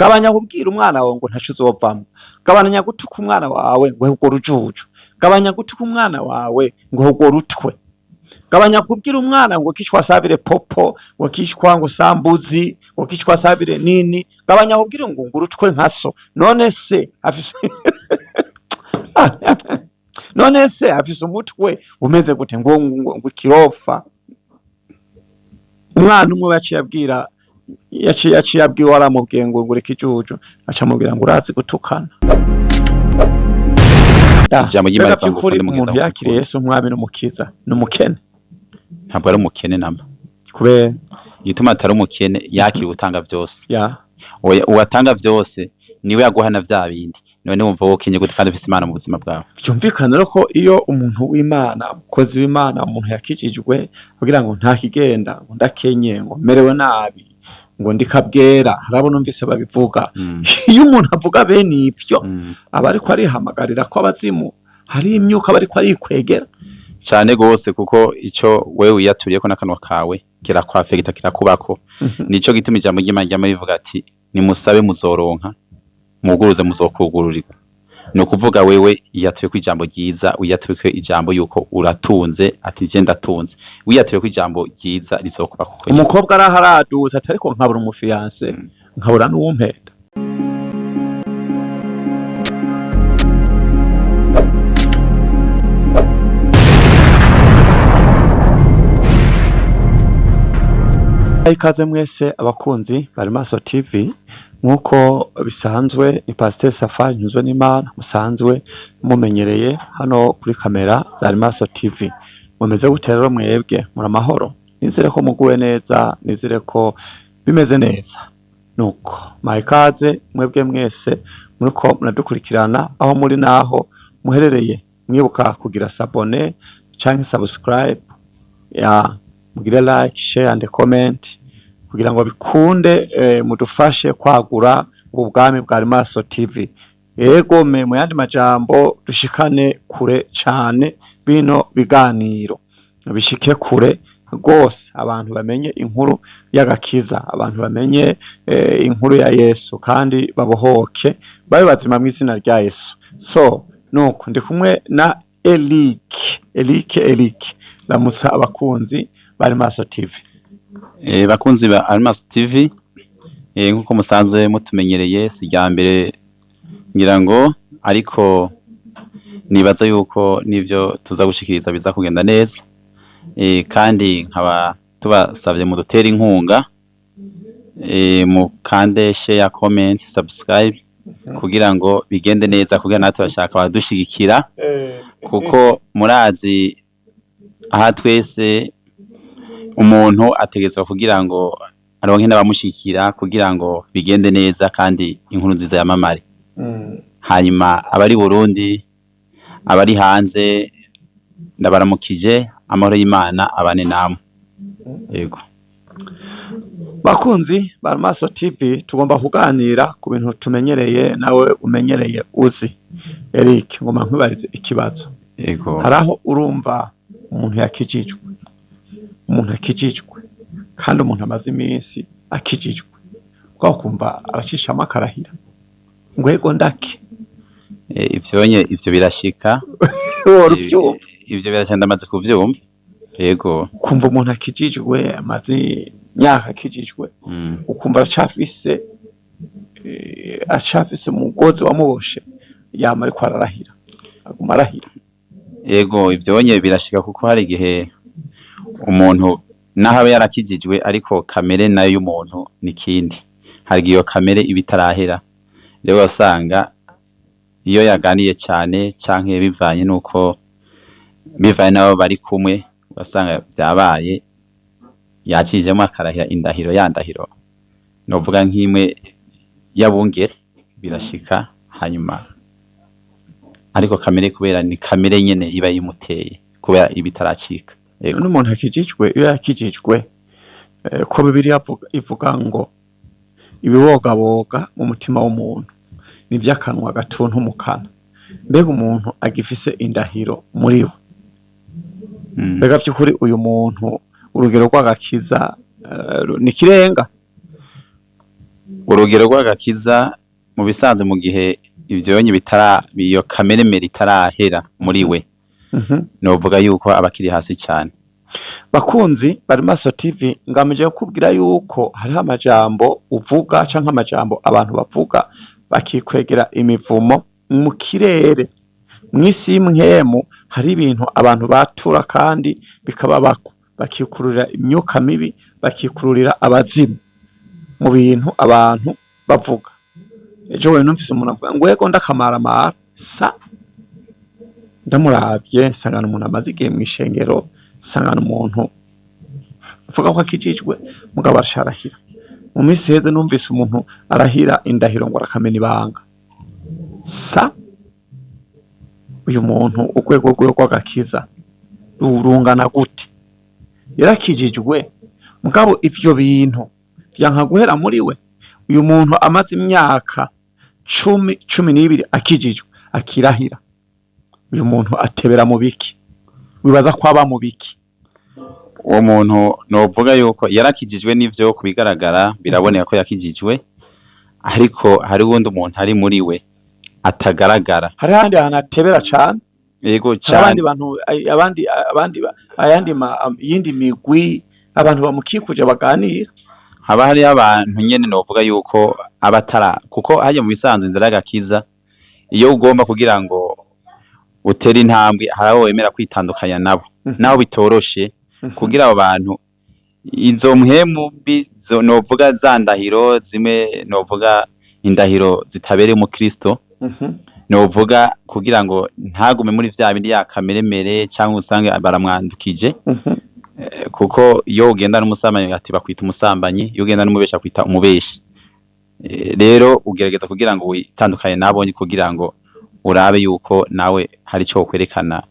gabanya kubwira umwana wawe ngo ntaco uzovamwo, gabanya gutuka umwana wawe ngo urwo rujuju, gabanya gutuka umwana wawe ngo urwo rutwe, gabanya kubwira umwana ngo kishwa sabire popo, ngo kishwa ngo sambuzi, ngo kishwa sabire nini, gabanya kubwira ngo urutwe nkaso. None se afise umutwe umeze gute ngo ikirofa. Umwana umwe yaciye abwiwe aramubwiye ngo ureke ijuju, aca amubwira ngo urazi gutukana. Umuntu yakiriye Yesu umwami n'umukiza n'umukene, ntabwo ari umukene namba, kubera igituma atari umukene yakiriye utanga byose. Uwatanga byose niwe yaguhana vya bindi. None wumva wokenye gute kandi ufise Imana mu buzima bwawe? Byumvikana rero ko iyo umuntu w'Imana, umukozi w'Imana, umuntu yakijijwe kugira ngo nta kigenda, ngo ndakenye, ngo merewe nabi, ngo ndikabwera, harabo numvise babivuga. Iyo umuntu avuga bene ivyo aba ariko arihamagarira ko abazimu hari imyuka bariko arikwegera cyane gose, kuko ico wewe wiyaturiye ko nakanwa kawe kirakwafegita kirakubako. Nico gituma ijambo ry'Imana rivuga ati nimusabe muzoronka, muguruze muzokugururirwa. No kuvuga wewe iyatuye ku ijambo ryiza, uyatuye ku ijambo yuko uratunze, ati je ndatunze. Wiyatuye ku ijambo ryiza rizokuba kuko umukobwa araharaduza atari ko nkabura umufiance, nkabura n'uwumpenda. Ikaze mwese abakunzi bari Maso TV, nkuko bisanzwe ni Pasteur Safari Nyuzo n'Imana musanzwe mumenyereye hano kuri kamera za Maso TV. Mumeze gute rero mwebwe? Muri amahoro? Nizere ko muguwe neza, nizere ko bimeze neza. Nuko ikaze mwebwe mwese muriko muradukurikirana aho muri naho muherereye, mwibuka kugira sabone canke subscribe, mugire like, share and comment kugira ngo bikunde mudufashe kwagura ubwami bwa Maso TV. Yego mu yandi majambo dushikane kure cyane bino biganiro, bishike kure gose, abantu bamenye inkuru y'agakiza, abantu bamenye inkuru ya Yesu kandi babohoke babe bazima mu izina rya Yesu. So nuko ndi kumwe na Eric lamusa abakunzi bari Maso TV. Bakunzi ba Maso TV, nkuko musanzwe mutumenyereye si rya mbere ngira ngo, ariko nibaza yuko nivyo tuza gushikiriza biza kugenda neza. Kandi nkaba tubasavye mu dutera inkunga, mu kande share, comment, subscribe kugira ngo bigende neza, kugira natwe bashaka badushigikira, kuko murazi aha twese umuntu ategetswe kugira ngo aronke n'abamushikira kugira ngo bigende neza kandi inkuru nziza yamamare. Hanyuma abari Burundi, abari hanze, ndabaramukije, amahoro y'Imana abane namwe. Yego bakunzi ba Maso TV, tugomba kuganira ku bintu tumenyereye nawe umenyereye uzi. Eric, ngoma nkwibarize ikibazo. Yego, haraho urumva umuntu yakijijwe, kandi umuntu amaze iminsi akijijwe, ukumva aracishamo akarahira ngo yego ndake. Ivyo birashika. Ivyo birashanda amaze kuvyumva. Yego, kumva umuntu akijijwe, amaze myaka akijijwe, ukumva acafise umugozi wamuboshe, yama ariko ararahira, aguma arahira. Yego, ivyo birashika, kuko hari igihe umuntu naho yarakijijwe ariko kamere nayo y'umuntu nikindi. Hari igihe kamere ibitarahera, rero wasanga iyo yaganiye cyane canke bivanye nuko bivanye nabo bari kumwe, wasanga byabaye yakijemo akarahira indahiro, yandahiro novuga nk'imwe yabungere, birashika. Hanyuma ariko kamere, kubera ni kamere nyene iba yimuteye, kubera ibitaracika. N'umuntu akijijwe, iyo yakijijwe, ko Bibiliya ivuga ngo ibibogaboga mu mutima w'umuntu nivyo akanwa gatuntu mu kanwa. Mbega umuntu agifise indahiro muri we, mbega vy'ukuri uyu muntu urugero rw'agakiza ni kirenga. urugero rw'agakiza mu bisanzwe mu gihe ivyonye iyo kameremere itarahera muri we novuga yuko abakiri hasi cyane. Bakunzi bari Maso TV, ngamije kubwira yuko hari amajambo uvuga canke amajambo abantu bavuga bakikwegera imivumo mu kirere, mw'isi y'imwemu hari ibintu abantu batura kandi bikababako, bakikururira imyuka mibi, bakikururira abazimu mu bintu abantu bavuga. Ejo we numvise umuntu avuga ngo yego ndakamaramara sa ndamuravye nsangana umuntu amaze igihe mw'ishengero, nsangana umuntu avuga ko akijijwe mugabo arasharahira. Mu minsi heze numvise umuntu arahira indahiro ngo arakamena ibanga. Sa uyu muntu urwego rwe rw'agakiza rurungana gute? Yarakijijwe mugabo ivyo bintu vyanka guhera muri we. Uyu muntu amaze imyaka 12 akijijwe akirahira. Uyu muntu atebera mu biki? Wibaza ko aba mu biki? Uwo muntu novuga yuko yarakijijwe n'ivyo kubigaragara biraboneka ko yakijijwe, ariko hari wundi umuntu ari muri we atagaragara. Hari handi ahantu atebera cane. Yego cyane. Abandi bantu yindi migwi abantu bamukikuje baganira. Haba hari abantu nyene novuga yuko abatara, kuko haje mu bisanzwe inzira y'agakiza iyo ugomba kugira ngo utera intambwe haraho wemera kwitandukanya nabo naho bitoroshe kugira abo bantu izo mpemu novuga zandahiro zimwe novuga indahiro zitabere mu Kristo novuga kugira ngo ntagume muri vya bindi yakameremere cyangwa usange baramwandukije kuko iyo ugenda n'umusambanyi ati bakwita umusambanyi, iyo ugenda n'umubesha kwita umubeshi. Rero ugerageza kugira ngo witandukanye nabo kugira ngo urabe yuko nawe hari cyo kwerekana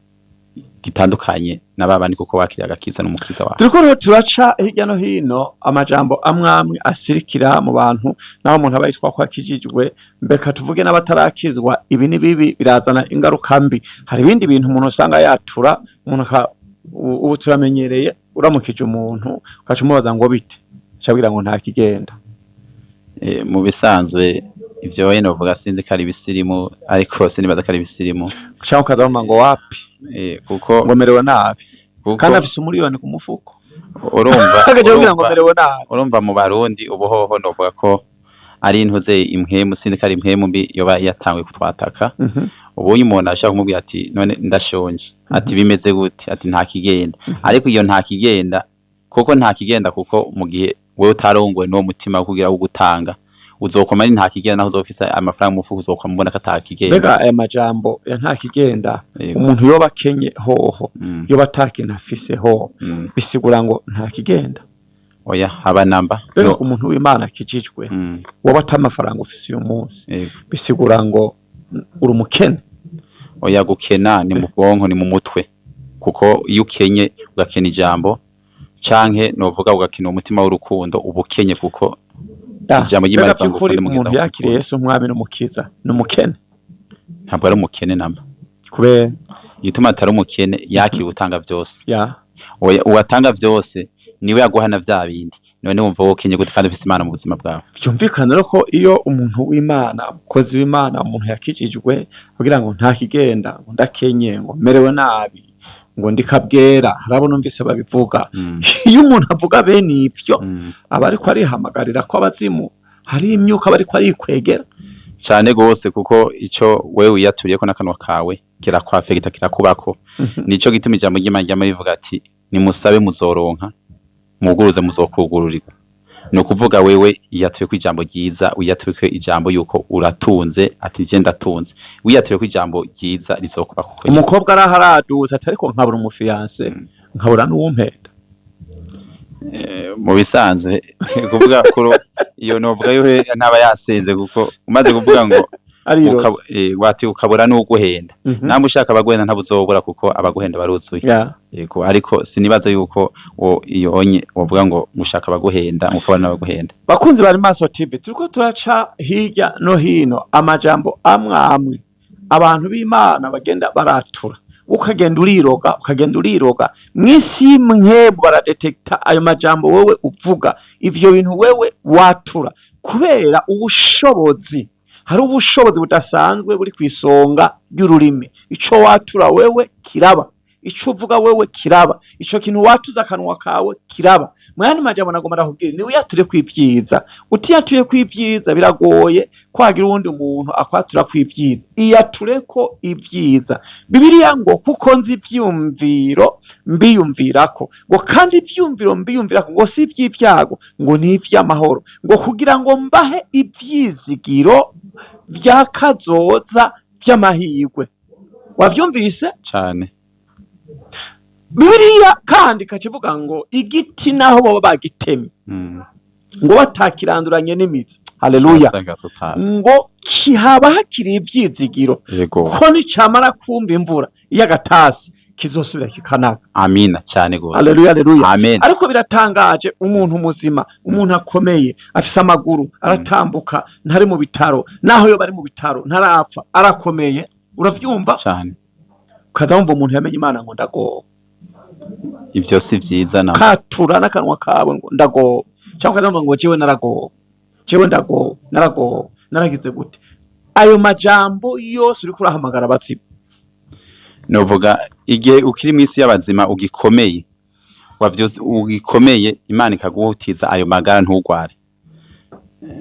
gitandukanye nababandi kuko wakiriye agakiza n'umukiza wawe. Turiko turaca hirya no hino amajambo amwamwe asirikira mu bantu naho umuntu abayitwa ko akijijwe, mbeka tuvuge n'abatarakizwa ibi ni bibi birazana ingaruka mbi. Hari ibindi bintu umuntu usanga yatura umuntu ubu turamenyereye uramukije umuntu ukacumubaza ngo bite cyabwira ngo nta kigenda. Mu bisanzwe ivyo yene uvuga sinzi kari bisirimu, ariko sinibaza kari bisirimu cyangwa kadoma ngo wapi kuko ngo merewe nabi kandi afise umuriyoni ku mufuko urumva akagira ngo merewe nabi. Urumva mu Barundi ubuhoho novuga ko ari intuze impwemu, sinzi kari impwemu mbi yoba yatangwe kutwataka. Ubonye umuntu ashaka kumubwira ati none ndashonje, ati bimeze gute, ati nta kigenda. Ariko iyo nta kigenda kuko mu gihe wewe utarongowe no mutima kugira ugutanga uzokoma ari nta kigenda, naho uzofisa amafaranga mu fuko uzokoma mbona kata kigenda. Bega aya majambo ya nta kigenda umuntu yoba kenye hoho yoba atakina afise ho bisigura ngo nta kigenda. Oya haba namba bega umuntu w'Imana akijijwe woba atamafaranga ufise uyu munsi bisigura ngo uri umukene. Oya gukena ni mu bwonko, ni mu mutwe, kuko iyo ukenye ugakena ijambo canke novuga ugakina umutima w'urukundo ubukenye, kuko ijambo ry'Imana ry'ukuri umuntu yakiriye Yesu umwami n'umukiza n'umukene. Ntabwo ari umukene namba, kubera igituma atari umukene yakiriye utanga byose. Oya uwatanga byose niwe yaguhana vya bindi. None wumva wokenye gute kandi ufise Imana mu buzima bwawe? Byumvikana rero ko iyo umuntu w'Imana, umukozi w'Imana, umuntu yakijijwe kugira ngo nta kigenda, ngo ndakenye, ngo merewe nabi, ngo ndikabwera, harabona umvise babivuga. Iyo umuntu avuga bene ivyo aba ariko arihamagarira ko abazimu hari imyuka bariko arikwegera cyane gose, kuko ico wewe wiyaturiye ko nakanwa kawe kirakwafegita kirakubako. Nico gituma ijambo ry'Imana rivuga ati nimusabe muzoronka, muguruze muzokugururirwa. No kuvuga wewe iyatuye ko ijambo ryiza, uyatuye ko ijambo yuko uratunze, ati je ndatunze. Wiyatuye ko ijambo ryiza rizokuba kuko umukobwa araharaduza atari ko nkabura umufiance nkabura n'uwumpenda. Mu bisanzwe kuvuga ko iyo novuga yo ntaba yasenze, kuko umaze kuvuga ngo wati ukabura n'uguhenda namwe ushaka abaguhenda ntabuzobura kuko abaguhenda baruzuye. Yego ariko sinibaza yuko iyo onye wovuga ngo mushaka abaguhenda mukabona n'abaguhenda. Bakunzi bari Maso TV, turiko turaca hirya no hino amajambo amwe abantu b'Imana bagenda baratura ukagenda uriroga mw'isi y'imwe baradetekta ayo majambo wewe uvuga, ivyo bintu wewe watura, kubera ubushobozi, hari ubushobozi budasanzwe buri kwisonga ry'ururimi. Ico watura wewe kiraba, ico uvuga wewe kiraba, ico kintu watuza akanwa kawe kiraba. Mwani majambo nagomba ndakubwira ni wiyature kwivyiza, utiyatuye kwivyiza biragoye kwagira uwundi umuntu akwatura kwivyiza. Iyatureko ivyiza. Bibiliya ngo kuko nzi ivyumviro mbiyumvirako, ngo kandi ivyumviro mbiyumvirako ngo si ivy'ivyago, ngo ni ivy'amahoro, ngo kugira ngo mbahe ivyizigiro vya kazoza vy'amahirwe. Wavyumvise cyane. Bibiliya kandi kacivuga ngo igiti naho baba bagitemye ngo batakiranduranye n'imizi, haleluya, ngo kihaba hakiri ivyizigiro ko nicamara kumva imvura y'agatasi kizosubira kikanaga. Amina cyane gose, haleluya, haleluya, amen. Ariko biratangaje, umuntu muzima, umuntu akomeye, afise amaguru, aratambuka, ntari mu bitaro, naho yo bari mu bitaro ntarapfa, arakomeye, uravyumva cyane, ukazamva umuntu yamenye Imana ngo ndagowe. Ibyo si vyiza na katura n'akanwa kawe ngo ndagowe, cyangwa ukazamva ngo jewe naragowe, jewe ndagowe, naragowe, naragize gute. Ayo majambo yose uri kurahamagara abatsiba. Novuga igihe ukiri mw'isi y'abazima ugikomeye, wavyose ugikomeye, Imana ikaguhutiza ayo magara ntugware.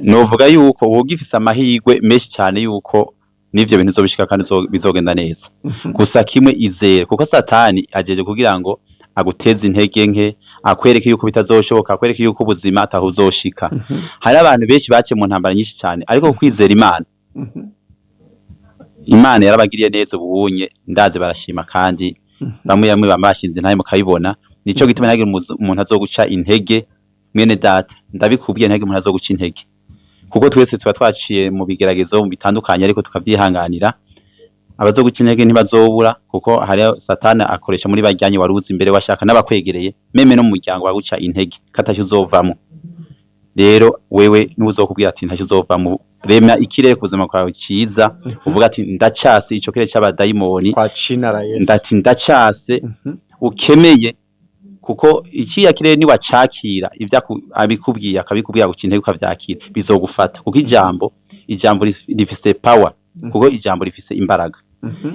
Novuga yuko wogifise amahirwe menshi cyane yuko nivyo bintu zobishika kandi bizogenda neza. Gusa kimwe izere, kuko Satani ajeje kugira ngo aguteze intege nke, akwereke yuko bitazoshoboka, akwereke yuko ubuzima atahuzoshika. Hari abantu benshi bace mu ntambara nyinshi cyane, ariko kwizera Imana, Imana yarabagiriye neza ubunye, ndaze barashima kandi bamwe bambashinze ntaye mukabibona. Nico gituma ntagira umuntu azoguca intege, mwene data, ndabikubwiye ntagira umuntu azoguca intege, kuko twese tuba twaciye mu bigeragezo bitandukanye, ariko tukavyihanganira. Abazoguca intege ntibazobura, kuko hari Satani akoresha muri bajyanye waruzi imbere, washaka n'abakwegereye, meme no mu muryango baguca intege katacyo uzovamo. Rero wewe n'uzokubwira ati ntacyo uzovamo, rema ikirere kuzima kwawe ciza, uvuga ati ndacase ico kire c'abadayimoni kwa cinara Yesu, ndati ndacase ukemeye, kuko ikiya kirere ni wacakira ivya abikubwiye akabikubwira guca intege ukavyakira, bizogufata, kuko ijambo rifise power, kuko ijambo rifise imbaraga.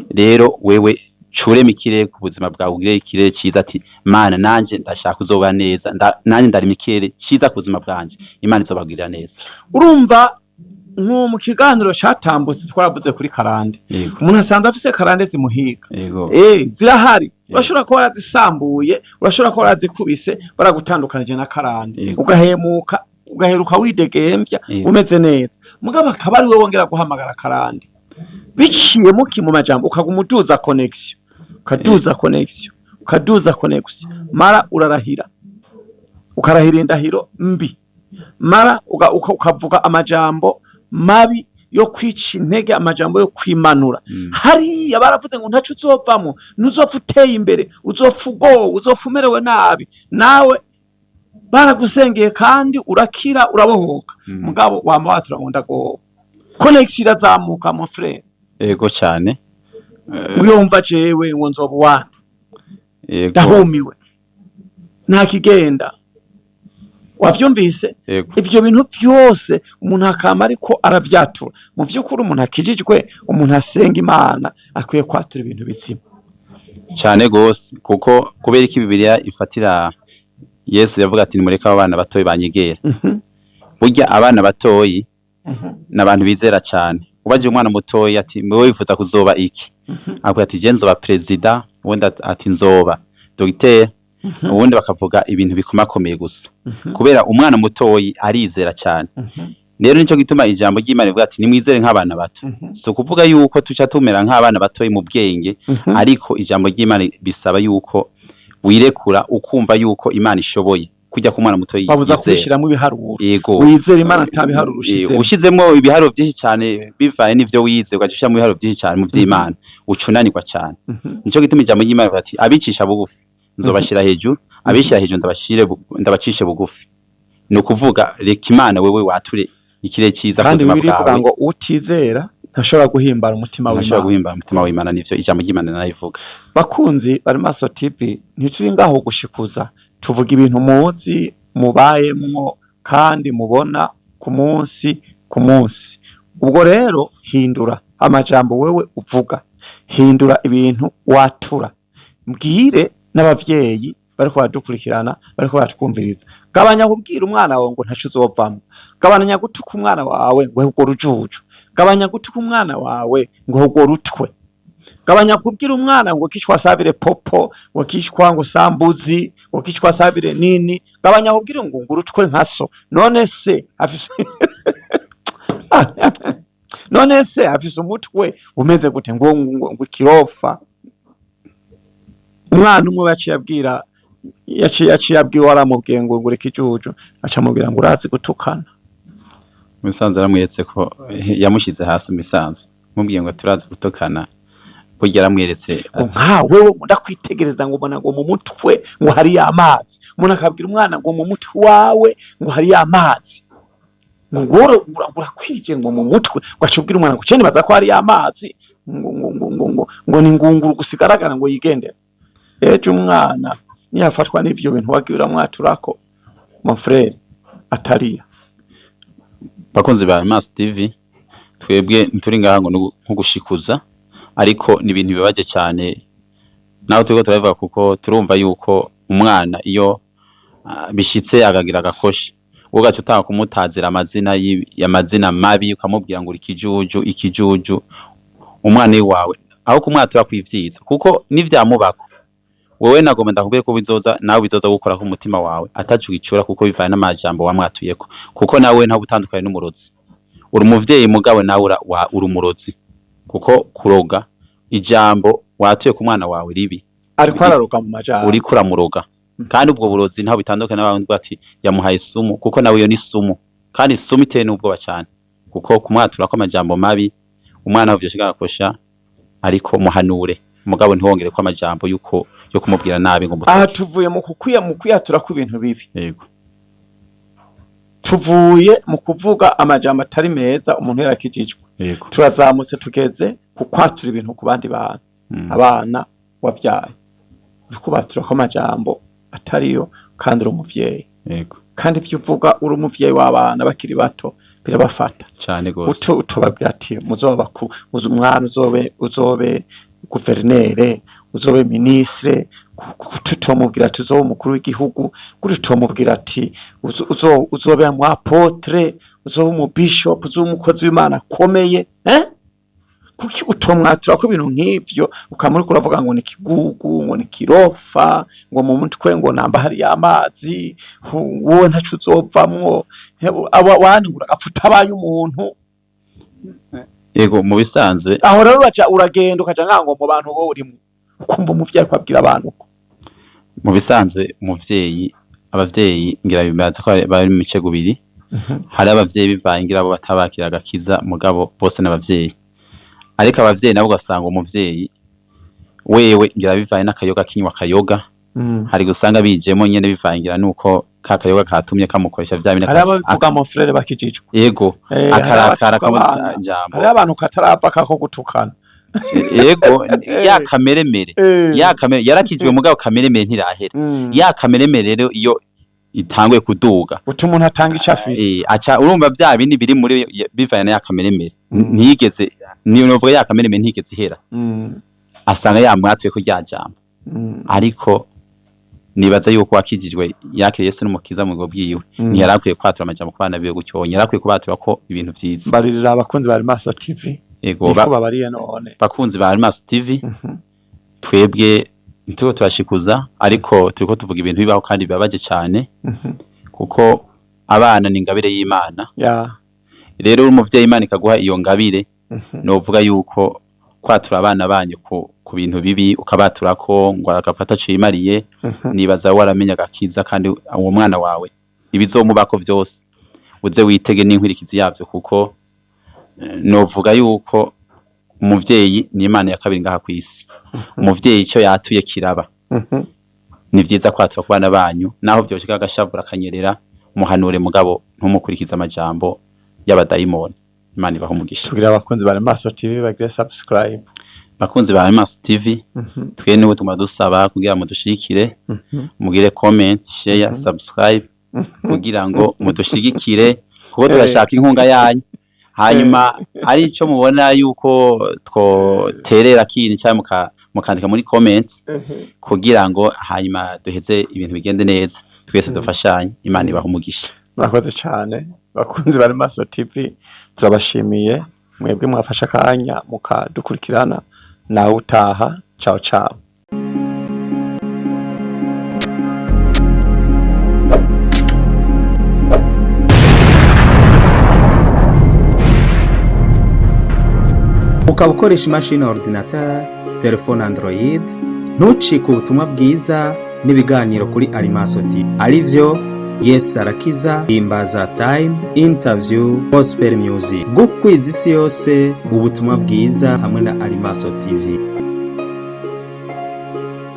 Rero wewe curema ikirere ku buzima bwawe, ugire ikirere ciza ati Mana nanje ndashaka uzoba neza, nanje ndari mikirere ciza ku buzima bwanje, Imana izobagirira neza. Urumva nko mu kiganiro catambutse twaravuze kuri karande, umuntu asanzwe afise karande zimuhiga, zirahari, urashobora kuba warazisambuye, urashobora kuba warazikubise, baragutandukanije na karande, ugahemuka, ugaheruka widegemvya, umeze neza, mugabo akaba ari we wongera guhamagara karande biciye mu majambo, ukagumuduza connection, ukaduza connection, mara urarahira, ukarahira indahiro mbi, mara ukavuga amajambo mabi yo kwica intege, amajambo yo kwimanura. Hariya baravuze ngo ntacu uzovamo, ntuzopfa uteye imbere, uzopfa ugowe, uzopfa umerewe nabi, nawe baragusengeye kandi urakira, urabohoka, mugabo wama watura ngo ndagowe. Connection irazamuka mon frère. Ego cyane. Uyumva jewe ngo nzoba wandi, ndahumiwe, nta kigenda. Wavyumvise? Ivyo bintu vyose umuntu akama ariko aravyatura. Mu vyukuri umuntu akijijwe, umuntu asenga Imana, akwiye kwatura ibintu bizima cyane gose, kuko kubera iki Bibiliya ifatira Yesu yavuga ati nimureka abana batoyi banyegera. Burya abana batoyi n'abantu bizera cyane. Ubaje umwana mutoyi ati mwe wifuza kuzoba iki, akubwira ati je nzoba president, ubundi ati nzoba docteur, ubundi bakavuga ibintu bikomakomeye gusa, kubera umwana mutoyi arizera cyane. Rero nico gituma ijambo ry'Imana rivuga ati nimwizere nk'abana bato. So kuvuga yuko tuca tumera nk'abana batoyi mu bwenge, ariko ijambo ry'Imana bisaba yuko wirekura ukumva yuko Imana ishoboye kujya ku mwana mutoyi. Babuza kubishiramo ibiharuro, wizera Imana ntabiharuro ushizemo. Ushizemo ibiharuro byinshi cyane bivaye n'ivyo wize, ugacishya mu biharuro byinshi cyane mu vy'Imana, ucunanirwa cyane. Nico gituma ijambo ry'Imana rivuga ati abicisha bugufi nzobashira hejuru, abishira hejuru ndabacishe bugufi. No kuvuga reka Imana wewe wature ikire ciza kuzima bwawe. Kandi bivuga ngo utizera ntashobora guhimbara umutima ntashobora w'Imana. guhimbara umutima w'Imana, nivyo ijambo ry'Imana nayivuga. Bakunzi bari Maso TV, ntituri ngaho gushikuza, tuvuga ibintu muzi mubayemwo kandi mubona ku munsi ku munsi. Ubwo rero hindura amajambo wewe uvuga, hindura ibintu watura, mbwire n'abavyeyi bariko baradukurikirana, bariko baratwumviriza, gabanya kubwira umwana wawe ngo ntaco uzovamwo, gabanya gutuka umwana wawe ngo urwo rujuju, gabanya gutuka umwana wawe ngo urwo rutwe, gabanya kubwira umwana ngo kishwa savire popo, ngo kishwa ngo sambuzi, ngo kishwa savire nini, gabanya kubwira ngo urutwe nkaso. None se afise none se afise umutwe umeze gute ngo ikirofa. Umwana umwe yaciye abwira waramubwiye ngo ngure ikijuju, acamubwira ngo urazi gutukana. Musanze aramweretse ko yamushize hasi misanzu, mubwiye ngo turazi gutukana, burya aramweretse nka wewe ndakwitegereza ngo mbona ngo mu mutwe ngo hari amazi, umuntu akabwira umwana ngo mu mutwe wawe ngo hari amazi, ngo urakwije ngo mu mutwe, gwacubwira umwana ngo cene baza ko hari amazi, ngo ni ngunguru gusigaragara ngo yigendera. Ejo umwana niyafatwa n'ivyo bintu wagira mwaturako, mon frère atariya. Bakunzi ba Maso TV, twebwe nturi ngaha ngo nko gushikuza, ariko ni ibintu bibaje cyane, naho turiko turabivuga kuko turumva yuko umwana iyo bishitse agagira agakoshi, ugaca utanga kumutazira amazina mabi, ukamubwira ngo ikijuju, umwana wawe aho kumwatura kwivyiza, kuko nivyamubako wewe nagomba ndakubwiye ko nawe bizoza gukora ku mutima wawe atacugicura, kuko bivana n'amajambo wamwatuyeko, kuko nawe nta butandukanye n'umurozi. Uri umuvyeyi mugabo nawe uri umurozi, kuko kuroga ijambo watuye ku mwana wawe ribi, ariko araroga mu majambo, uri kuramuroga. Kandi ubwo burozi ntaho bitandukanye n'abandi bati yamuhaye sumu, kuko nawe iyo ni sumu, kandi sumu iteye n'ubwoba cyane, kuko kumwatura ko amajambo mabi umwana wavyo shigakosha, ariko muhanure mugabo ntiwongere ko amajambo yuko yo kumubwira nabi ngo aha tuvuye mu kwiyatura ku ibintu bibi. Yego, tuvuye mu kuvuga amajambo atari meza umuntu yarakijijwe. Yego, turazamutse tugeze ku kwatura ibintu ku bandi bantu, abana wavyaye, bikubatura ko amajambo atariyo kandi uri umuvyeyi. Yego, kandi ivyo uvuga uri umuvyeyi w'abana bakiri bato birabafata cyane gose. Utobabwira ati muzoba umwana uzobe guverinere, uzobe ministre, tutomubwira ati uzobe umukuru w'igihugu, tutomubwira ati uzobe mu apotre, uzobe mu bishop, uzobe umukozi w'Imana akomeye. Kuki utomwatura ko ibintu nk'ivyo ukamuri kuravuga ngo ni kigugu, ngo ni kirofa, ngo mu mutwe ngo namba hari amazi, wowe ntacu uzovamwo, wani uragapfuta abaye umuntu. Yego, mu bisanzwe aho rero uragenda ukaja ngango mu bantu wowe urimo, ukumva umuvyeyi kwabwira abantu uko. Mu bisanzwe umuvyeyi, abavyeyi ngira bibaza ko bari mu mice gubiri. Hari abavyeyi bivaye ngira abo batabakira agakiza, mugabo bose n'abavyeyi. Ariko abavyeyi nabo gasanga umuvyeyi wewe ngira bivaye n'akayoga kinywa kayoga, hari gusanga bijemo nyene bivaye ngira nuko kakayoga katumye kamukoresha vya bine. Hari abavuga mon frère bakijijwe. Yego, akarakara kamujambo. Hari abantu katarava kako gutukana. Yego, ya kameremere yarakijwe mugabo kameremere ntirahera. Ya kameremere rero iyo itangwe kuduga, utuma umuntu atanga icafisi, aca urumva vya bindi biri muri bivanye ya kameremere ntigeze, niyo novuga ya kameremere ntigeze ihera. Asanga yamwatuye ko ryajambo. Ariko nibaza yuko wakijijwe yakire Yesu n'umukiza mu bwiwe, ntiyarakwiye kwatura amajambo ku bana biwe gutyo, yarakwiye kubatura ko ibintu vyiza. Baririra abakunzi bari Maso TV. Yego, babariye none bakunzi ba Maso TV, twebwe ntuko turashikuza, ariko turiko tuvuga ibintu bibaho kandi bibabaje cyane, kuko abana ni ingabire y'Imana. Rero umuvyeyi Imana ikaguha iyo ngabire, novuga yuko kwatura abana banyu ku bintu bibi ukabatura ko ngo agafata cimariye, nibaza waramenya gakiza, kandi uwo mwana wawe ibizomubako byose uze witege n'inkwirikizi yavyo, kuko novuga yuko umuvyeyi ni Imana ya kabiri ngaha kw'isi. Umuvyeyi icyo yatuye kiraba. Ni vyiza kwatura ku bana banyu, naho byo shika agashavura akanyerera, muhanure mugabo ntumukurikiza amajambo y'abadayimoni. Imana ibahe umugisha. Tugira abakunzi bari Maso TV bagire subscribe. Bakunzi ba Maso TV twe niwe tuma dusaba kugira mudushigikire mugire comment share subscribe kugira ngo mudushigikire kuko turashaka inkunga yanyu hanyuma ari ico mubona yuko twoterera kindi cyangwa mukandika muri comment kugira ngo hanyuma duheze ibintu bigende neza twese dufashanye. Imana ibahe umugisha. Murakoze cyane bakunzi bari Maso TV turabashimiye mwebwe mwafasha kanya mukadukurikirana nawe utaha. Ciao ciao. Ukaba ukoresha imashini ordinateur, telefone Android, ntucike ubutumwa bwiza n'ibiganiro kuri Maso TV. Arivyo Yes Arakiza, Imbaza Time, Interview, Gospel Music. Gukwiza isi yose ubutumwa bwiza hamwe na Maso TV.